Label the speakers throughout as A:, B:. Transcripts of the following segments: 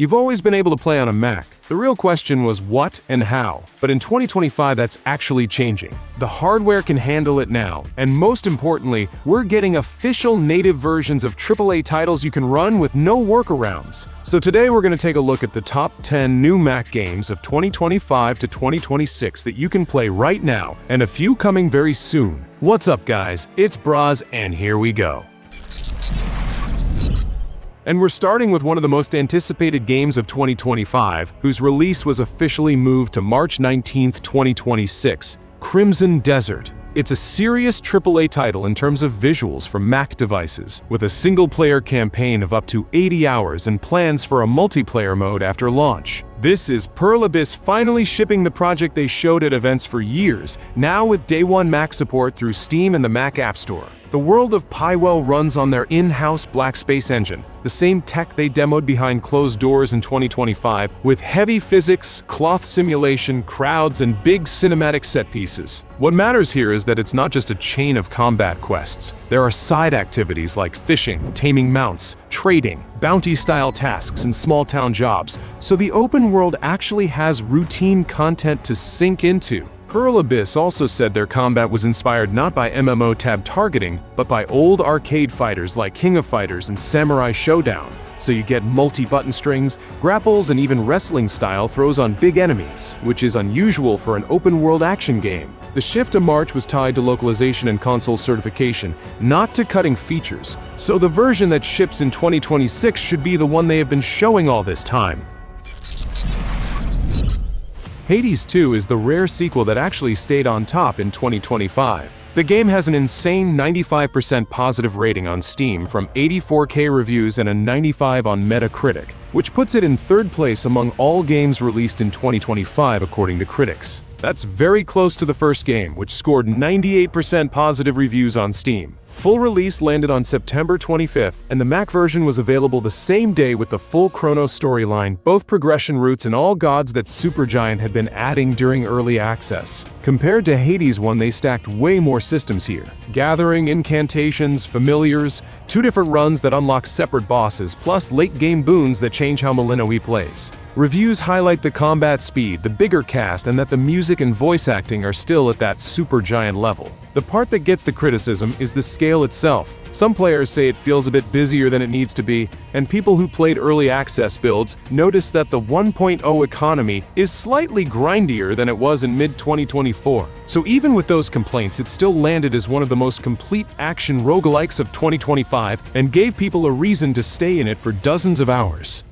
A: You've always been able to play on a Mac. The real question was what and how. But in 2025, that's actually changing. The hardware can handle it now, and most importantly, we're getting official native versions of AAA titles you can run with no workarounds. So today we're going to take a look at the top 10 new Mac games of 2025 to 2026 that you can play right now, and a few coming very soon. What's up, guys? It's Broz, and here we go. And we're starting with one of the most anticipated games of 2025, whose release was officially moved to March 19, 2026, Crimson Desert. It's a serious AAA title in terms of visuals for Mac devices, with a single-player campaign of up to 80 hours and plans for a multiplayer mode after launch. This is Pearl Abyss finally shipping the project they showed at events for years, now with Day 1 Mac support through Steam and the Mac App Store. The world of Pywell runs on their in-house Black Space engine, the same tech they demoed behind closed doors in 2025, with heavy physics, cloth simulation, crowds, and big cinematic set pieces. What matters here is that it's not just a chain of combat quests. There are side activities like fishing, taming mounts, trading, bounty-style tasks, and small-town jobs, so the open world actually has routine content to sink into. Pearl Abyss also said their combat was inspired not by MMO tab targeting, but by old arcade fighters like King of Fighters and Samurai Showdown. So you get multi-button strings, grapples, and even wrestling-style throws on big enemies, which is unusual for an open-world action game. The shift to March was tied to localization and console certification, not to cutting features, so the version that ships in 2026 should be the one they have been showing all this time. Hades 2 is the rare sequel that actually stayed on top in 2025. The game has an insane 95% positive rating on Steam from 84K reviews and a 95 on Metacritic, which puts it in third place among all games released in 2025 according to critics. That's very close to the first game, which scored 98% positive reviews on Steam. Full release landed on September 25th, and the Mac version was available the same day with the full Cronos storyline, both progression routes, and all gods that Supergiant had been adding during early access. Compared to Hades 1, they stacked way more systems here. Gathering, incantations, familiars, 2 different runs that unlock separate bosses, plus late-game boons that change how Malinoi plays. Reviews highlight the combat speed, the bigger cast, and that the music and voice acting are still at that Supergiant level. The part that gets the criticism is the scale itself. Some players say it feels a bit busier than it needs to be, and people who played early access builds notice that the 1.0 economy is slightly grindier than it was in mid-2024. So even with those complaints, it still landed as one of the most complete action roguelikes of 2025 and gave people a reason to stay in it for dozens of hours.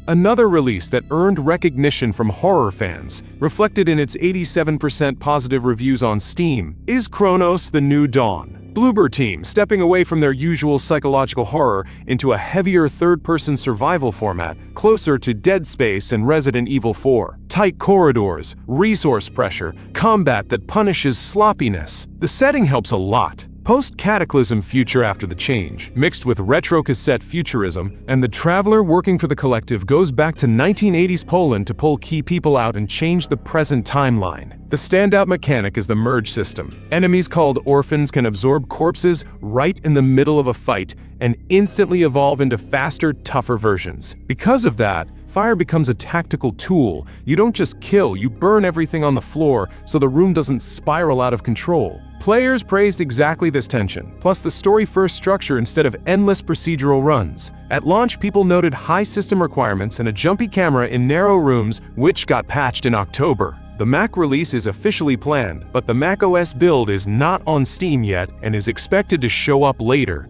A: Another release that earned recognition from horror fans, reflected in its 87% positive reviews on Steam, is Cronos: The New Dawn. Bloober Team stepping away from their usual psychological horror into a heavier third-person survival format, closer to Dead Space and Resident Evil 4. Tight corridors, resource pressure, combat that punishes sloppiness. The setting helps a lot. Post-cataclysm future after the change, mixed with retro cassette futurism, and the traveler working for the collective goes back to 1980s Poland to pull key people out and change the present timeline. The standout mechanic is the merge system. Enemies called orphans can absorb corpses right in the middle of a fight and instantly evolve into faster, tougher versions. Because of that, fire becomes a tactical tool. You don't just kill, you burn everything on the floor so the room doesn't spiral out of control. Players praised exactly this tension, plus the story-first structure instead of endless procedural runs. At launch, people noted high system requirements and a jumpy camera in narrow rooms, which got patched in October. The Mac release is officially planned, but the macOS build is not on Steam yet and is expected to show up later.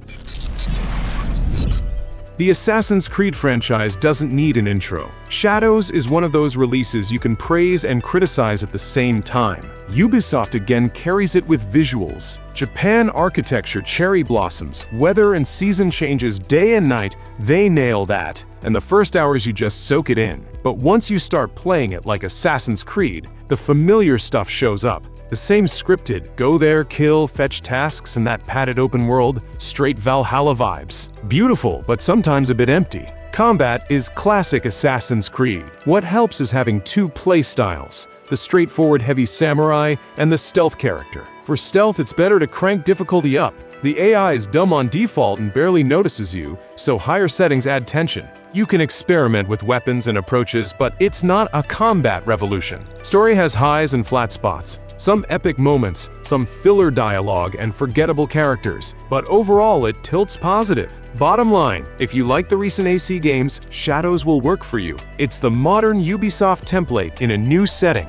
A: The Assassin's Creed franchise doesn't need an intro. Shadows is one of those releases you can praise and criticize at the same time. Ubisoft again carries it with visuals. Japan architecture cherry blossoms, weather and season changes day and night, they nail that. And the first hours you just soak it in. But once you start playing it like Assassin's Creed, the familiar stuff shows up. The same scripted, go there, kill, fetch tasks, and that padded open world, straight Valhalla vibes. Beautiful, but sometimes a bit empty. Combat is classic Assassin's Creed. What helps is having 2 play styles, the straightforward heavy samurai and the stealth character. For stealth, it's better to crank difficulty up. The AI is dumb on default and barely notices you, so higher settings add tension. You can experiment with weapons and approaches, but it's not a combat revolution. Story has highs and flat spots, some epic moments, some filler dialogue, and forgettable characters. But overall, it tilts positive. Bottom line, if you like the recent AC games, Shadows will work for you. It's the modern Ubisoft template in a new setting.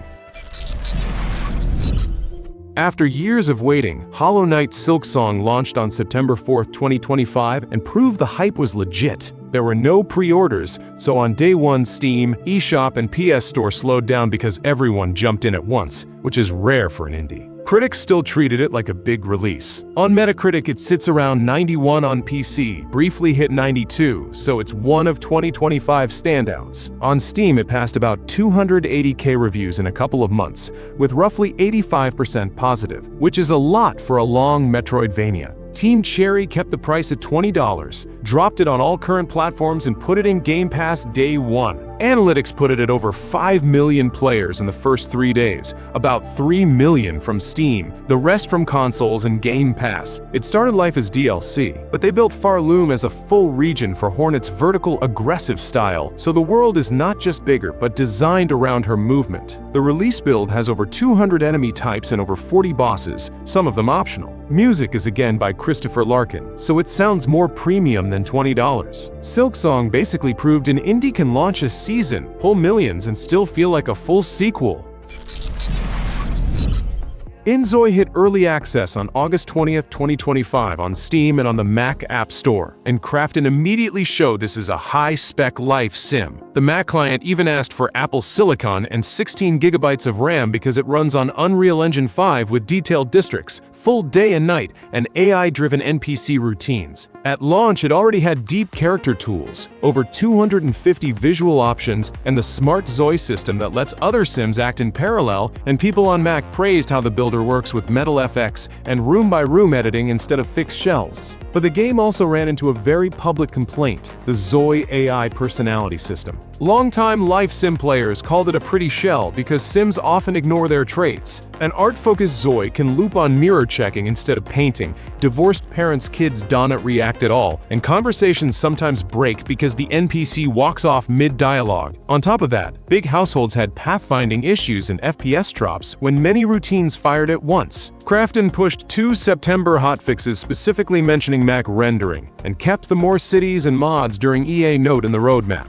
A: After years of waiting, Hollow Knight Silksong launched on September 4, 2025 and proved the hype was legit. There were no pre-orders, so on day one Steam, eShop, and PS Store slowed down because everyone jumped in at once, which is rare for an indie. Critics still treated it like a big release. On Metacritic, it sits around 91 on PC, briefly hit 92, so it's one of 2025 standouts. On Steam, it passed about 280k reviews in a couple of months, with roughly 85% positive, which is a lot for a long Metroidvania. Team Cherry kept the price at $20, dropped it on all current platforms, and put it in Game Pass day one. Analytics put it at over 5 million players in the first 3 days, about 3 million from Steam, the rest from consoles and Game Pass. It started life as DLC, but they built Farloom as a full region for Hornet's vertical aggressive style, so the world is not just bigger, but designed around her movement. The release build has over 200 enemy types and over 40 bosses, some of them optional. Music is again by Christopher Larkin, so it sounds more premium than $20. Silksong basically proved an indie can launch a season, pull millions, and still feel like a full sequel. InZOI hit early access on August 20th, 2025 on Steam and on the Mac App Store, and Crafton immediately showed this is a high-spec life sim. The Mac client even asked for Apple Silicon and 16 gigabytes of RAM because it runs on Unreal Engine 5 with detailed districts, full day and night, and AI-driven NPC routines. At launch, it already had deep character tools, over 250 visual options, and the smart ZOI system that lets other sims act in parallel, and people on Mac praised how the builder works with Metal FX and room-by-room editing instead of fixed shells. But the game also ran into a very public complaint, the ZOI AI personality system. Longtime life sim players called it a pretty shell because sims often ignore their traits. An art-focused ZOI can loop on mirror checking instead of painting, divorced parents' kids don't react at all, and conversations sometimes break because the NPC walks off mid-dialogue. On top of that, big households had pathfinding issues and FPS drops when many routines fired at once. Crafton pushed 2 September hotfixes specifically mentioning Mac rendering, and kept the more cities and mods during EA note in the roadmap.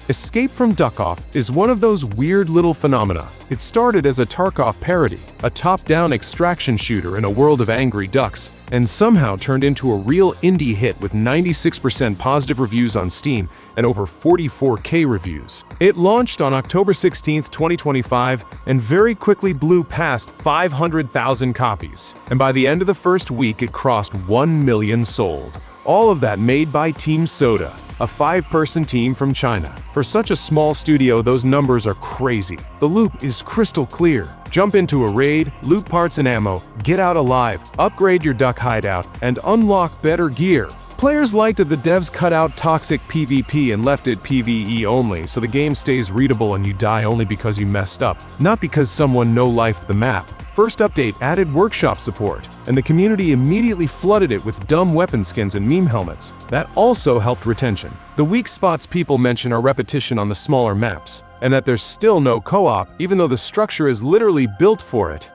A: Escape from Duckov is one of those weird little phenomena. It started as a Tarkov parody, a top-down extraction shooter in a world of angry ducks, and somehow turned into a real indie hit with 96% positive reviews on Steam and over 44k reviews. It launched on October 16, 2025, and very quickly blew past 500,000 copies. And by the end of the first week, it crossed 1 million sold. All of that made by Team Soda, a 5-person team from China. For such a small studio, those numbers are crazy. The loop is crystal clear. Jump into a raid, loot parts and ammo, get out alive, upgrade your duck hideout, and unlock better gear. Players liked that the devs cut out toxic PvP and left it PvE only, so the game stays readable and you die only because you messed up, not because someone no-lifed the map. First update added workshop support, and the community immediately flooded it with dumb weapon skins and meme helmets. That also helped retention. The weak spots people mention are repetition on the smaller maps, and that there's still no co-op, even though the structure is literally built for it.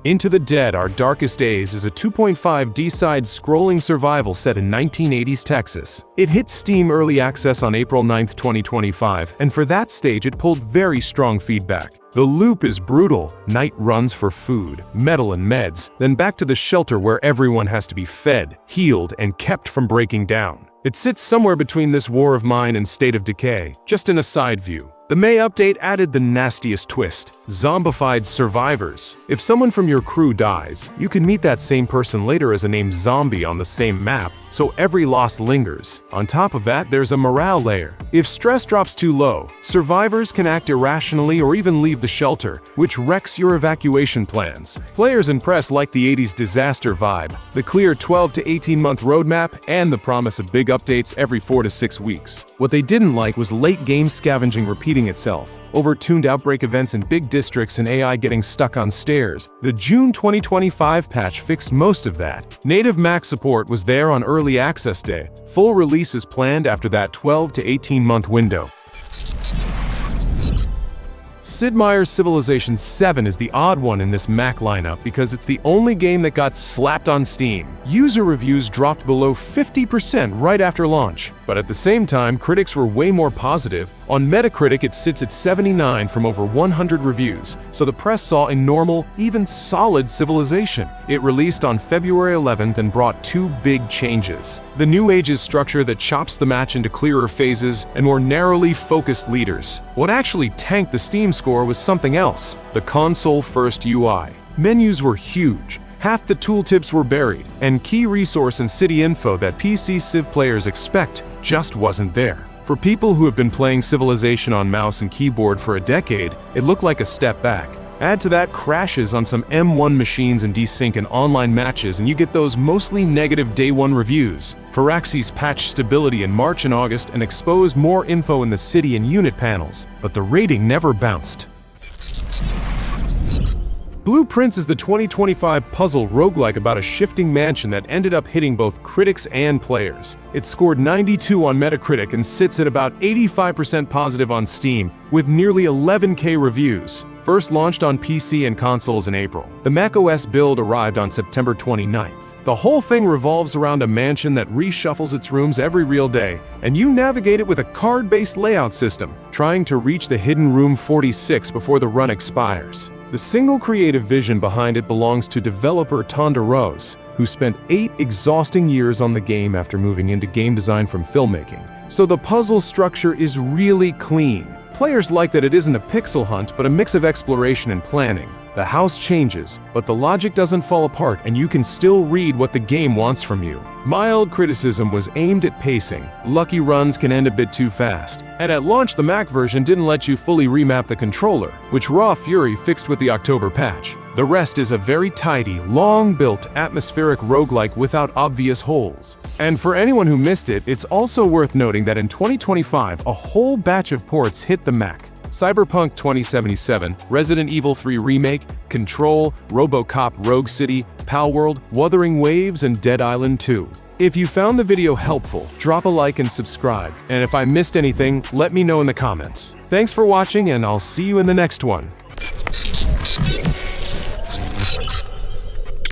A: Into the Dead: Our Darkest Days is a 2.5D side-scrolling survival set in 1980s Texas. It hit Steam Early Access on April 9, 2025, and for that stage it pulled very strong feedback. The loop is brutal. Night runs for food, metal and meds, then back to the shelter where everyone has to be fed, healed, and kept from breaking down. It sits somewhere between This War of Mine and State of Decay, just in a side view. The May update added the nastiest twist: zombified survivors. If someone from your crew dies, you can meet that same person later as a named zombie on the same map, so every loss lingers. On top of that, there's a morale layer. If stress drops too low, survivors can act irrationally or even leave the shelter, which wrecks your evacuation plans. Players and press like the 80s disaster vibe, the clear 12 to 18-month roadmap, and the promise of big updates every 4 to 6 weeks. What they didn't like was late game scavenging repeatedly repeating itself. Overtuned outbreak events in big districts and AI getting stuck on stairs. The June 2025 patch fixed most of that. Native Mac support was there on early access day. Full release is planned after that 12 to 18-month window. Sid Meier's Civilization VII is the odd one in this Mac lineup because it's the only game that got slapped on Steam. User reviews dropped below 50% right after launch, but at the same time, critics were way more positive. On Metacritic, it sits at 79 from over 100 reviews, so the press saw a normal, even solid Civilization. It released on February 11th and brought two big changes. The New Age's structure that chops the match into clearer phases and more narrowly focused leaders. What actually tanked the Steam score was something else: the console-first UI. Menus were huge. Half the tooltips were buried, and key resource and city info that PC Civ players expect just wasn't there. For people who have been playing Civilization on mouse and keyboard for a decade, it looked like a step back. Add to that crashes on some M1 machines and desync in online matches, and you get those mostly negative day one reviews. Firaxis patched stability in March and August and exposed more info in the city and unit panels, but the rating never bounced. Blueprints is the 2025 puzzle roguelike about a shifting mansion that ended up hitting both critics and players. It scored 92 on Metacritic and sits at about 85% positive on Steam, with nearly 11K reviews. First launched on PC and consoles in April. The macOS build arrived on September 29th. The whole thing revolves around a mansion that reshuffles its rooms every real day, and you navigate it with a card-based layout system, trying to reach the hidden room 46 before the run expires. The single creative vision behind it belongs to developer Broz, who spent 8 exhausting years on the game after moving into game design from filmmaking. So the puzzle structure is really clean. Players like that it isn't a pixel hunt, but a mix of exploration and planning. The house changes, but the logic doesn't fall apart and you can still read what the game wants from you. Mild criticism was aimed at pacing. Lucky runs can end a bit too fast. And at launch, the Mac version didn't let you fully remap the controller, which Raw Fury fixed with the October patch. The rest is a very tidy, long-built, atmospheric roguelike without obvious holes. And for anyone who missed it, it's also worth noting that in 2025, a whole batch of ports hit the Mac. Cyberpunk 2077, Resident Evil 3 Remake, Control, RoboCop Rogue City, Palworld, Wuthering Waves, and Dead Island 2. If you found the video helpful, drop a like and subscribe. And if I missed anything, let me know in the comments. Thanks for watching, and I'll see you in the next one.